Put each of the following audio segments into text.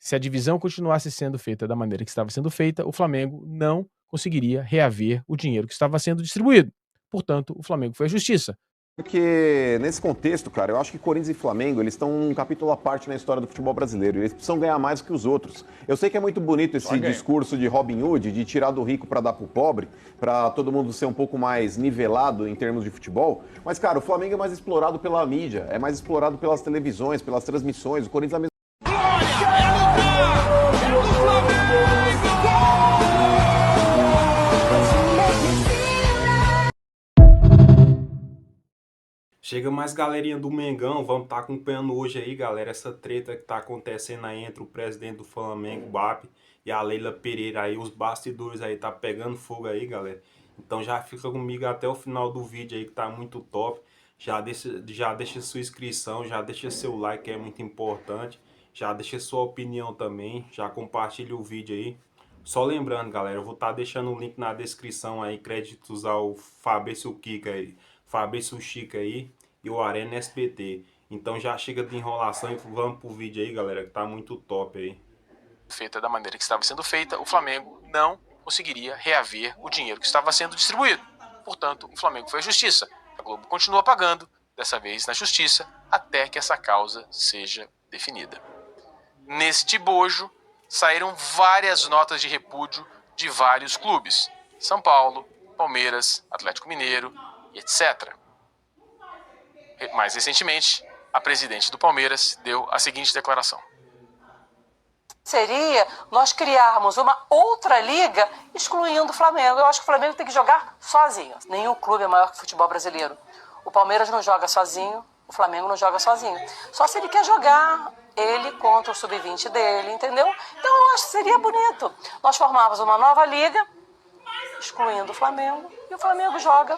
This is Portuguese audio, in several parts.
Se a divisão continuasse sendo feita da maneira que estava sendo feita, o Flamengo não conseguiria reaver o dinheiro que estava sendo distribuído. Portanto, o Flamengo foi à justiça. Porque nesse contexto, cara, eu acho que Corinthians e Flamengo, eles estão num capítulo à parte na história do futebol brasileiro. Eles precisam ganhar mais que os outros. Eu sei que é muito bonito esse discurso de Robin Hood, de tirar do rico para dar pro pobre, para todo mundo ser um pouco mais nivelado em termos de futebol. Mas, cara, o Flamengo é mais explorado pela mídia, é mais explorado pelas televisões, pelas transmissões. O Corinthians é a mesma. Chega mais galerinha do Mengão, vamos estar acompanhando hoje aí, galera, essa treta que tá acontecendo aí entre o presidente do Flamengo, BAP, e a Leila Pereira aí, os bastidores aí, tá pegando fogo aí, galera. Então já fica comigo até o final do vídeo aí, que tá muito top. Já deixa sua inscrição, já deixa seu like, que é muito importante. Já deixa sua opinião também, já compartilha o vídeo aí. Só lembrando, galera, eu vou estar deixando o link na descrição aí, créditos ao Fabrício Kika aí, Fabrício Chica aí e o Arena SBT. Então já chega de enrolação e vamos pro vídeo aí, galera, que tá muito top aí. Feita da maneira que estava sendo feita, o Flamengo não conseguiria reaver o dinheiro que estava sendo distribuído. Portanto, o Flamengo foi à justiça. A Globo continua pagando, dessa vez na justiça, até que essa causa seja definida. Neste bojo, saíram várias notas de repúdio de vários clubes: São Paulo, Palmeiras, Atlético Mineiro, etc. Mais recentemente, a presidente do Palmeiras deu a seguinte declaração: seria nós criarmos uma outra liga excluindo o Flamengo. Eu acho que o Flamengo tem que jogar sozinho. Nenhum clube é maior que o futebol brasileiro. O Palmeiras não joga sozinho, o Flamengo não joga sozinho. Só se ele quer jogar ele contra o sub-20 dele, entendeu? Então eu acho que seria bonito. Nós formávamos uma nova liga, excluindo o Flamengo, e o Flamengo joga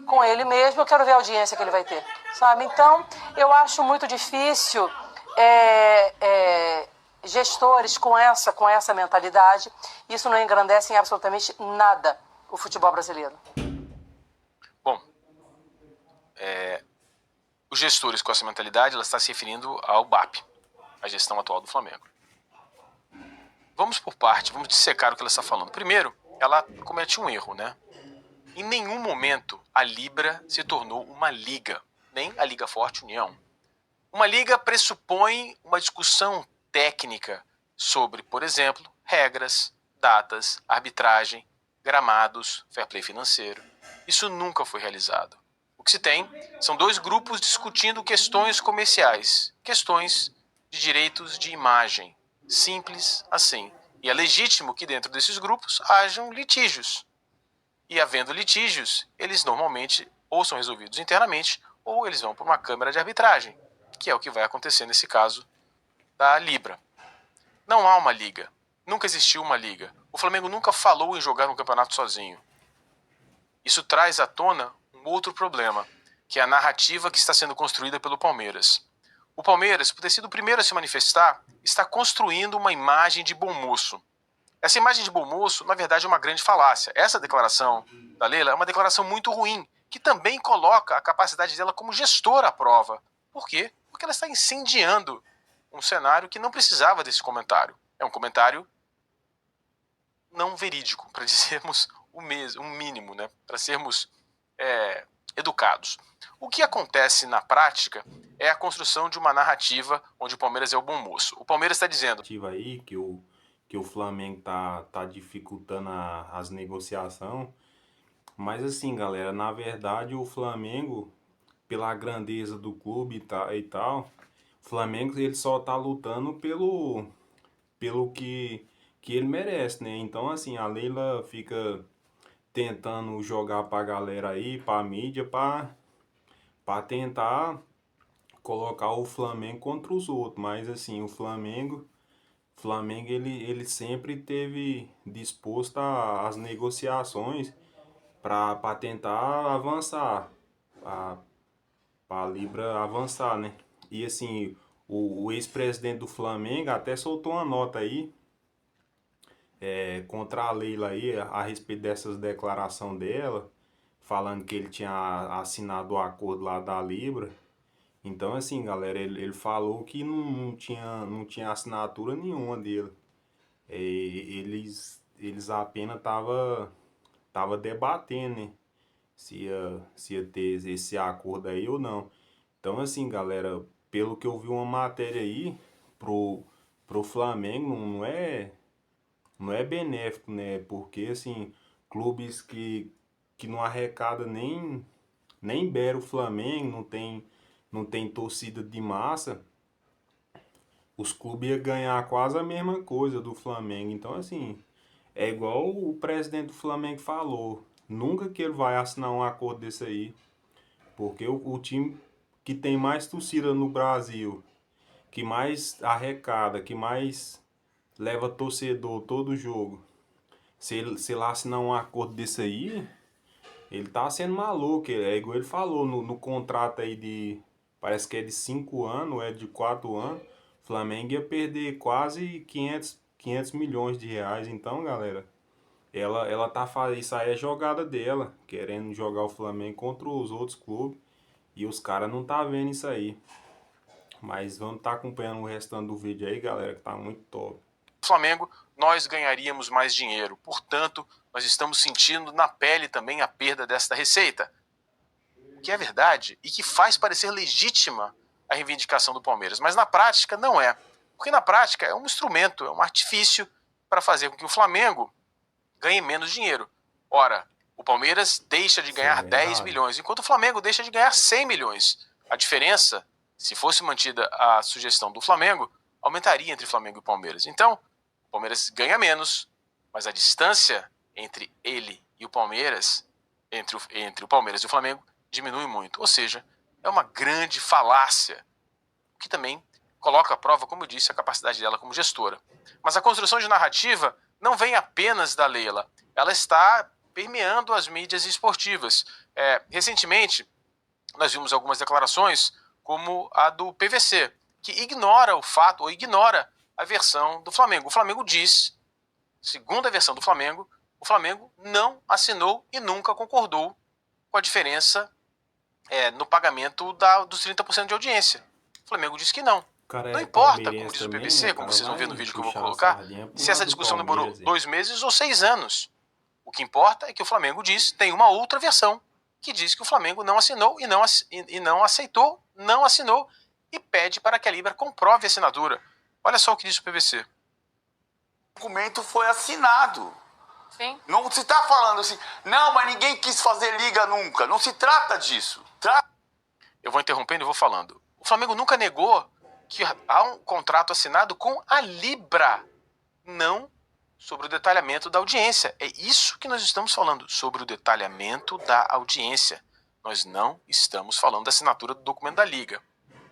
com ele mesmo. Eu quero ver a audiência que ele vai ter, sabe? Então eu acho muito difícil gestores com essa mentalidade. Isso não engrandece em absolutamente nada o futebol brasileiro. Bom, os gestores com essa mentalidade, ela está se referindo ao BAP, a gestão atual do Flamengo. Vamos por parte, vamos dissecar o que ela está falando. Primeiro, ela comete um erro, né? Em nenhum momento a Libra se tornou uma liga, nem a Liga Forte União. Uma liga pressupõe uma discussão técnica sobre, por exemplo, regras, datas, arbitragem, gramados, fair play financeiro. Isso nunca foi realizado. O que se tem são dois grupos discutindo questões comerciais, questões de direitos de imagem. Simples assim. E é legítimo que dentro desses grupos hajam litígios. E havendo litígios, eles normalmente ou são resolvidos internamente ou eles vão para uma câmara de arbitragem, que é o que vai acontecer nesse caso da Libra. Não há uma liga. Nunca existiu uma liga. O Flamengo nunca falou em jogar um campeonato sozinho. Isso traz à tona um outro problema, que é a narrativa que está sendo construída pelo Palmeiras. O Palmeiras, por ter sido o primeiro a se manifestar, está construindo uma imagem de bom moço. Essa imagem de bom moço, na verdade, é uma grande falácia. Essa declaração da Leila é uma declaração muito ruim, que também coloca a capacidade dela como gestora à prova. Por quê? Porque ela está incendiando um cenário que não precisava desse comentário. É um comentário não verídico, para dizermos o mínimo, né? Para sermos educados. O que acontece na prática é a construção de uma narrativa onde o Palmeiras é o bom moço. O Palmeiras está dizendo Aí que o Flamengo tá dificultando as negociações. Mas assim, galera, na verdade o Flamengo, pela grandeza do clube e tal, o Flamengo ele só tá lutando pelo que ele merece, né? Então assim, a Leila fica tentando jogar pra galera aí, pra mídia, pra tentar colocar o Flamengo contra os outros. Mas assim, o Flamengo ele sempre teve disposto às negociações para tentar avançar, para a Libra avançar, né? E assim, o ex-presidente do Flamengo até soltou uma nota aí contra a Leila aí a respeito dessas declarações dela, falando que ele tinha assinado o acordo lá da Libra. Então, assim, galera, ele falou que não tinha assinatura nenhuma dele. Eles apenas tava debatendo, né? Se ia ter esse acordo aí ou não. Então, assim, galera, pelo que eu vi uma matéria aí, pro Flamengo não é benéfico, né? Porque, assim, clubes que não arrecada nem beira o Flamengo, não tem torcida de massa, os clubes iam ganhar quase a mesma coisa do Flamengo. Então, assim, é igual o presidente do Flamengo falou, nunca que ele vai assinar um acordo desse aí, porque o time que tem mais torcida no Brasil, que mais arrecada, que mais leva torcedor todo jogo, se ele assinar um acordo desse aí, ele tá sendo maluco. É igual ele falou no contrato aí parece que é de 5 anos, é de 4 anos. O Flamengo ia perder quase 500 milhões de reais. Então, galera, ela tá fazendo isso aí, é jogada dela, querendo jogar o Flamengo contra os outros clubes. E os caras não tá vendo isso aí. Mas vamos tá acompanhando o restante do vídeo aí, galera, que tá muito top. Flamengo, nós ganharíamos mais dinheiro. Portanto, nós estamos sentindo na pele também a perda desta receita. O que é verdade e que faz parecer legítima a reivindicação do Palmeiras. Mas na prática não é. Porque na prática é um instrumento, é um artifício para fazer com que o Flamengo ganhe menos dinheiro. Ora, o Palmeiras deixa de ganhar 10 milhões, enquanto o Flamengo deixa de ganhar 100 milhões. A diferença, se fosse mantida a sugestão do Flamengo, aumentaria entre Flamengo e Palmeiras. Então, o Palmeiras ganha menos, mas a distância entre ele e o Palmeiras, entre o Palmeiras e o Flamengo, diminui muito. Ou seja, é uma grande falácia, que também coloca à prova, como eu disse, a capacidade dela como gestora. Mas a construção de narrativa não vem apenas da Leila, ela está permeando as mídias esportivas. Recentemente, nós vimos algumas declarações, como a do PVC, que ignora o fato, ou ignora a versão do Flamengo. O Flamengo diz, segundo a versão do Flamengo, o Flamengo não assinou e nunca concordou com a diferença no pagamento dos 30% de audiência. O Flamengo diz que não. Não importa, como diz o PVC, né, como vocês vão ver no vídeo que eu vou colocar, se essa discussão demorou 2 meses ou 6 anos. O que importa é que o Flamengo diz, tem uma outra versão, que diz que o Flamengo não assinou e não aceitou, não assinou, e pede para que a Libra comprove a assinatura. Olha só o que diz o PVC. O documento foi assinado. Sim. Não se está falando assim, não, mas ninguém quis fazer liga nunca. Não se trata disso. Eu vou interrompendo e vou falando. O Flamengo nunca negou que há um contrato assinado com a Libra, não sobre o detalhamento da audiência. É isso que nós estamos falando, sobre o detalhamento da audiência. Nós não estamos falando da assinatura do documento da Liga.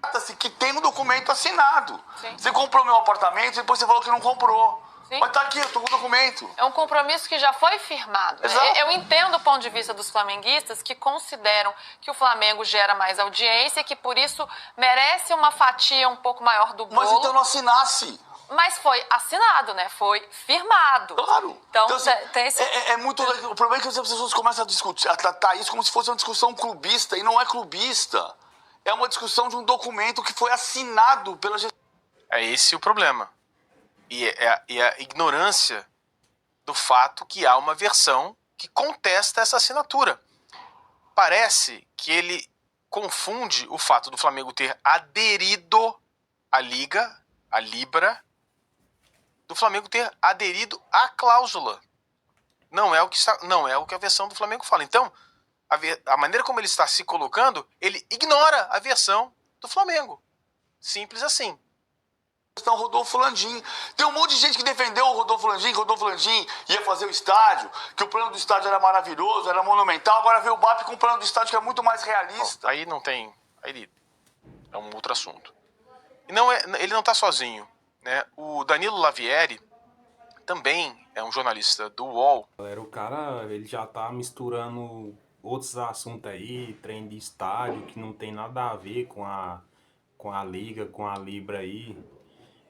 Trata-se que tem um documento assinado. Sim. Você comprou meu apartamento e depois você falou que não comprou. Sim. Mas tá aqui, eu tô com o documento. É um compromisso que já foi firmado. Exato. Eu entendo o ponto de vista dos flamenguistas que consideram que o Flamengo gera mais audiência e que por isso merece uma fatia um pouco maior do bolo. Mas então não assinasse. Mas foi assinado, né? Foi firmado. Claro. Então, assim, tem esse... é muito legal. O problema é que as pessoas começam a discutir, a tratar isso como se fosse uma discussão clubista, e não é clubista. É uma discussão de um documento que foi assinado pela gestão. É esse o problema. E a ignorância do fato que há uma versão que contesta essa assinatura. Parece que ele confunde o fato do Flamengo ter aderido à Liga, à Libra, do Flamengo ter aderido à cláusula. Não é o que a versão do Flamengo fala. Então, a maneira como ele está se colocando, ele ignora a versão do Flamengo. Simples assim. Rodolfo Landim. Tem um monte de gente que defendeu o Rodolfo Landim, que o Rodolfo Landim ia fazer o estádio, que o plano do estádio era maravilhoso, era monumental. Agora veio o BAP com um plano do estádio que é muito mais realista. Bom, aí não tem... Aí é um outro assunto. E ele não está sozinho, né? O Danilo Lavieri também é um jornalista do UOL. Galera, o cara, ele já tá misturando outros assuntos aí, trem de estádio, que não tem nada a ver com a Liga, com a Libra aí.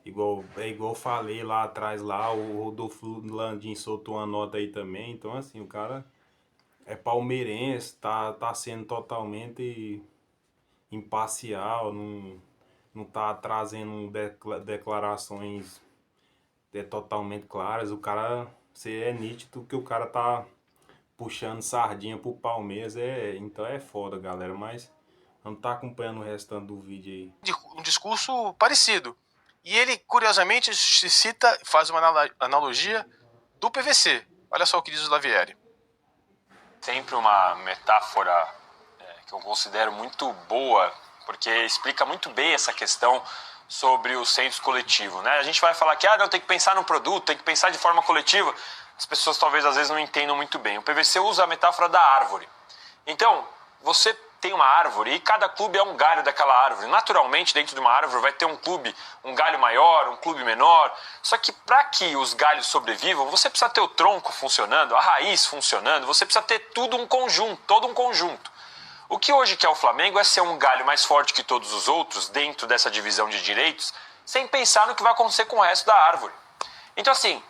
Igual eu falei lá atrás, o Rodolfo Landim soltou uma nota aí também. Então, assim, o cara é palmeirense, tá sendo totalmente imparcial, não tá trazendo declarações totalmente claras. O cara, você é nítido que o cara tá puxando sardinha pro Palmeiras, então é foda, galera, mas vamos tá acompanhando o restante do vídeo aí. Um discurso parecido. E ele, curiosamente, faz uma analogia do PVC. Olha só o que diz o Lavieri. Sempre uma metáfora que eu considero muito boa, porque explica muito bem essa questão sobre o senso coletivo, né? A gente vai falar que não, tem que pensar no produto, tem que pensar de forma coletiva. As pessoas talvez às vezes não entendam muito bem. O PVC usa a metáfora da árvore. Então, você tem uma árvore e cada clube é um galho daquela árvore. Naturalmente, dentro de uma árvore vai ter um clube, um galho maior, um clube menor. Só que para que os galhos sobrevivam, você precisa ter o tronco funcionando, a raiz funcionando, você precisa ter tudo um conjunto, todo um conjunto. O que hoje quer o Flamengo é ser um galho mais forte que todos os outros dentro dessa divisão de direitos, sem pensar no que vai acontecer com o resto da árvore. Então, assim,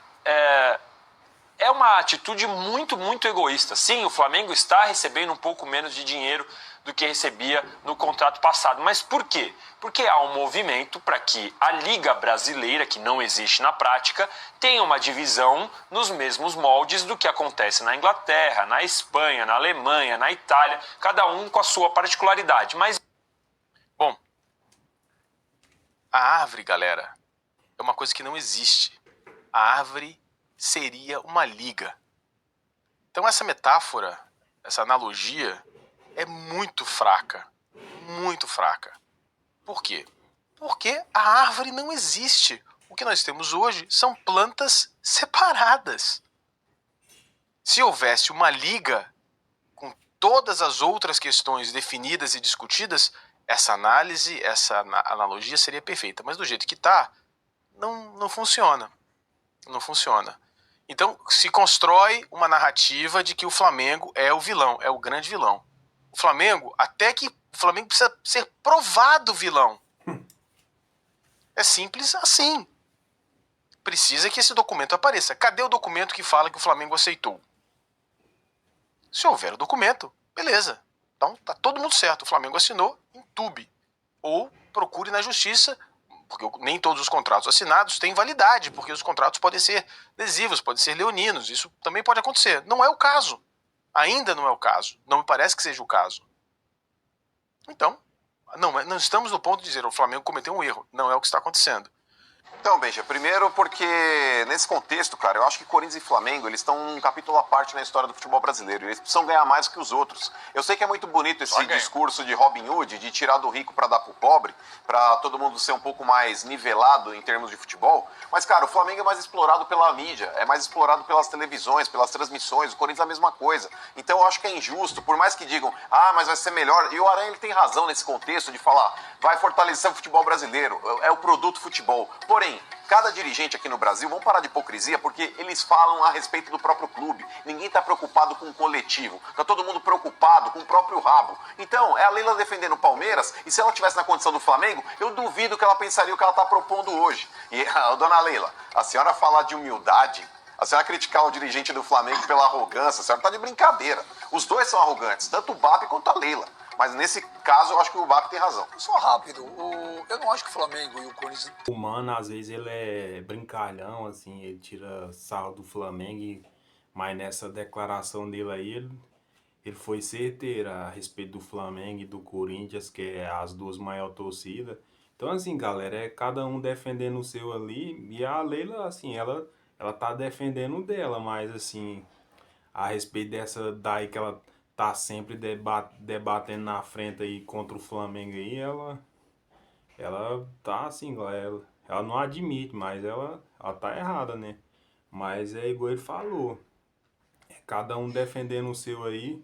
é uma atitude muito, muito egoísta. Sim, o Flamengo está recebendo um pouco menos de dinheiro do que recebia no contrato passado. Mas por quê? Porque há um movimento para que a Liga Brasileira, que não existe na prática, tenha uma divisão nos mesmos moldes do que acontece na Inglaterra, na Espanha, na Alemanha, na Itália, cada um com a sua particularidade. Mas, bom, a árvore, galera, é uma coisa que não existe. A árvore seria uma liga. Então essa metáfora, essa analogia é muito fraca. Muito fraca. Por quê? Porque a árvore não existe. O que nós temos hoje são plantas separadas. Se houvesse uma liga com todas as outras questões definidas e discutidas, essa análise, essa analogia seria perfeita. Mas do jeito que está, não funciona. Não funciona. Então se constrói uma narrativa de que o Flamengo é o vilão, é o grande vilão. O Flamengo, até que o Flamengo precisa ser provado vilão. É simples assim. Precisa que esse documento apareça. Cadê o documento que fala que o Flamengo aceitou? Se houver o documento, beleza. Então tá todo mundo certo. O Flamengo assinou, entube. Ou procure na justiça, porque nem todos os contratos assinados têm validade, porque os contratos podem ser lesivos, podem ser leoninos. Isso também pode acontecer. Não é o caso. Ainda não é o caso. Não me parece que seja o caso. Então, não estamos no ponto de dizer o Flamengo cometeu um erro. Não é o que está acontecendo. Então, Benja, primeiro porque nesse contexto, cara, eu acho que Corinthians e Flamengo, eles estão um capítulo à parte na história do futebol brasileiro. Eles precisam ganhar mais que os outros. Eu sei que é muito bonito esse discurso de Robin Hood, de tirar do rico para dar pro pobre, para todo mundo ser um pouco mais nivelado em termos de futebol. Mas, cara, o Flamengo é mais explorado pela mídia, é mais explorado pelas televisões, pelas transmissões. O Corinthians é a mesma coisa. Então, eu acho que é injusto, por mais que digam, mas vai ser melhor. E o Aranha, ele tem razão nesse contexto de falar, vai fortalecer o futebol brasileiro, é o produto futebol. Porém, cada dirigente aqui no Brasil, vamos parar de hipocrisia, porque eles falam a respeito do próprio clube. Ninguém está preocupado com o coletivo. Está todo mundo preocupado com o próprio rabo. Então, é a Leila defendendo o Palmeiras, e se ela estivesse na condição do Flamengo, eu duvido que ela pensaria o que ela está propondo hoje. E, dona Leila, a senhora falar de humildade, a senhora criticar o dirigente do Flamengo pela arrogância, a senhora está de brincadeira. Os dois são arrogantes, tanto o BAP quanto a Leila. Mas nesse caso eu acho que o BAP tem razão. Só rápido, eu não acho que o Flamengo e o Corinthians... O Mano, às vezes, ele é brincalhão, assim, ele tira sarro do Flamengo, mas nessa declaração dele aí, ele foi certeiro a respeito do Flamengo e do Corinthians, que é as duas maiores torcidas. Então, assim, galera, é cada um defendendo o seu ali, e a Leila, assim, ela tá defendendo o dela, mas, assim, a respeito dessa daí que ela tá sempre debatendo na frente aí contra o Flamengo aí, ela tá assim, ela não admite, mas ela tá errada, né? Mas é igual ele falou, é cada um defendendo o seu aí,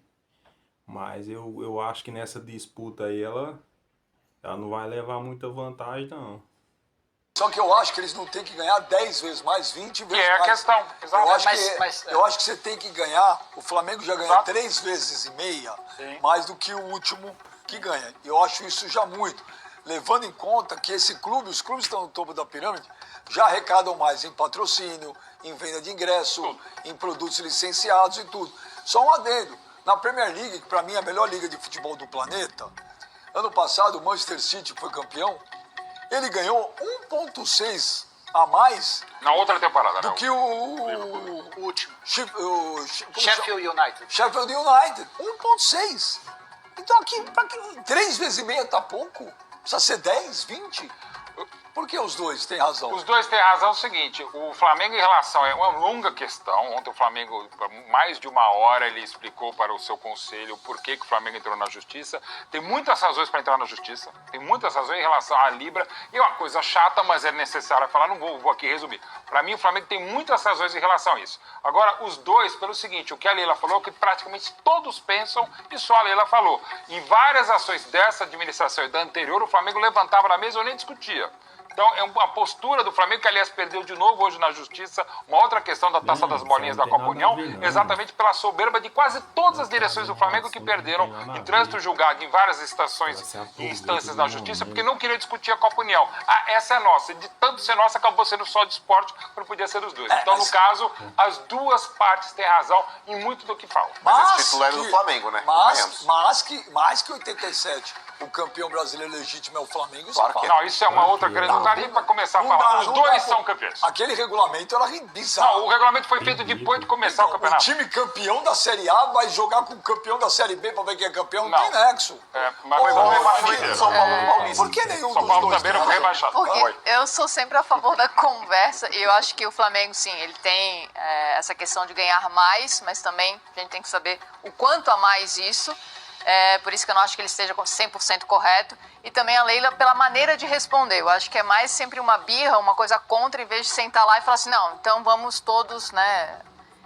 mas eu acho que nessa disputa aí ela não vai levar muita vantagem, não. Só que eu acho que eles não têm que ganhar 10 vezes mais, 20 vezes mais. é a questão, Eu acho que você tem que ganhar, o Flamengo já ganha 3 vezes e meia, mais do que o último que ganha. Eu acho isso já muito, levando em conta que os clubes estão no topo da pirâmide, já arrecadam mais em patrocínio, em venda de ingresso, em produtos licenciados e tudo. Só um adendo, na Premier League, que para mim é a melhor liga de futebol do planeta, Ano passado, o Manchester City foi campeão. Ele ganhou 1,6 a mais Na outra temporada, do né? que o último. Sheffield United. Sheffield United. 1,6. Então aqui, pra que 3 vezes e meia tá pouco? Precisa ser 10, 20? Por que os dois têm razão? Os dois têm razão. É o seguinte, o Flamengo em relação... É uma longa questão. Ontem o Flamengo, por mais de uma hora, ele explicou para o seu conselho por que o Flamengo entrou na justiça. Tem muitas razões para entrar na justiça. Tem muitas razões em relação à Libra. E é uma coisa chata, mas é necessário falar. Não vou aqui resumir. Para mim, o Flamengo tem muitas razões em relação a isso. Agora, os dois, pelo seguinte, o que a Leila falou, que praticamente todos pensam e só a Leila falou. Em várias ações dessa administração e da anterior, o Flamengo levantava na mesa e eu nem discutia. Então, é uma postura do Flamengo, que, aliás, perdeu de novo hoje na Justiça, uma outra questão da Taça das Bolinhas da Copa União, exatamente pela soberba de quase todas as direções do Flamengo que perderam em trânsito julgado em várias estações e instâncias da Justiça, porque não queriam discutir a Copa União. Ah, essa é nossa. E de tanto ser nossa, acabou sendo só de esporte, quando podia ser dos dois. Então, no caso, as duas partes têm razão em muito do que falam. Mas esse título é do Flamengo, né? Mais que 87. O campeão brasileiro legítimo é o Flamengo. Claro que não, isso é uma outra grande. Não dá nem para começar a falar. Os dois são campeões. Aquele regulamento era bizarro. Não, o regulamento foi feito depois de começar o campeonato. O time campeão da Série A vai jogar com o campeão da Série B para ver quem é campeão. Não tem nexo. Mas foi rebaixado. São Paulo e Paulista. Por que nenhum São dos Paulo dois também não foi rebaixado. Porque eu sou sempre a favor da conversa e eu acho que o Flamengo, sim, ele tem essa questão de ganhar mais, mas também a gente tem que saber o quanto a mais isso. Por isso que eu não acho que ele esteja 100% correto. E também a Leila pela maneira de responder. Eu acho que é mais sempre uma birra, uma coisa contra, em vez de sentar lá e falar assim, não, então vamos todos, né,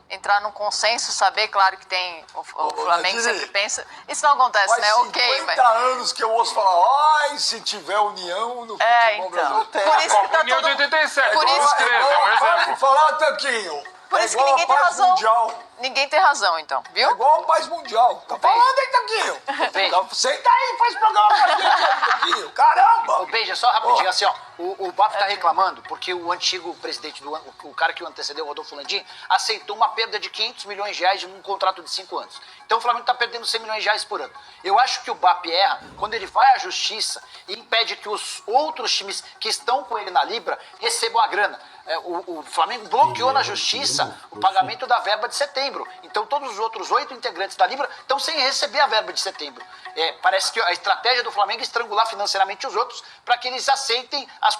entrar num consenso, saber, claro que tem, o Flamengo sempre pensa, isso não acontece, né, ok, mas... 50 anos que eu ouço falar, ai, se tiver união no futebol brasileiro. Por isso que tá União todo... de 87, Por isso... 13, é um exemplo. Falar, Tanquinho. Por isso que ninguém tem razão. Mundial. Ninguém tem razão, então, viu? É igual a paz mundial. Tá falando aí, Tanquinho? Então, senta aí, faz programa pra gente, Tanquinho. Caramba! Beija, só rapidinho, assim, ó. O BAF tá reclamando porque o antigo presidente, o cara que o antecedeu, o Rodolfo Landim, aceitou uma perda de 500 milhões de reais num contrato de 5 anos. Então o Flamengo tá perdendo 100 milhões de reais por ano. Eu acho que o BAP erra quando ele vai à justiça e impede que os outros times que estão com ele na Libra recebam a grana. O Flamengo bloqueou na justiça o pagamento da verba de setembro. Então todos os outros 8 integrantes da Libra estão sem receber a verba de setembro. Parece que a estratégia do Flamengo é estrangular financeiramente os outros para que eles aceitem as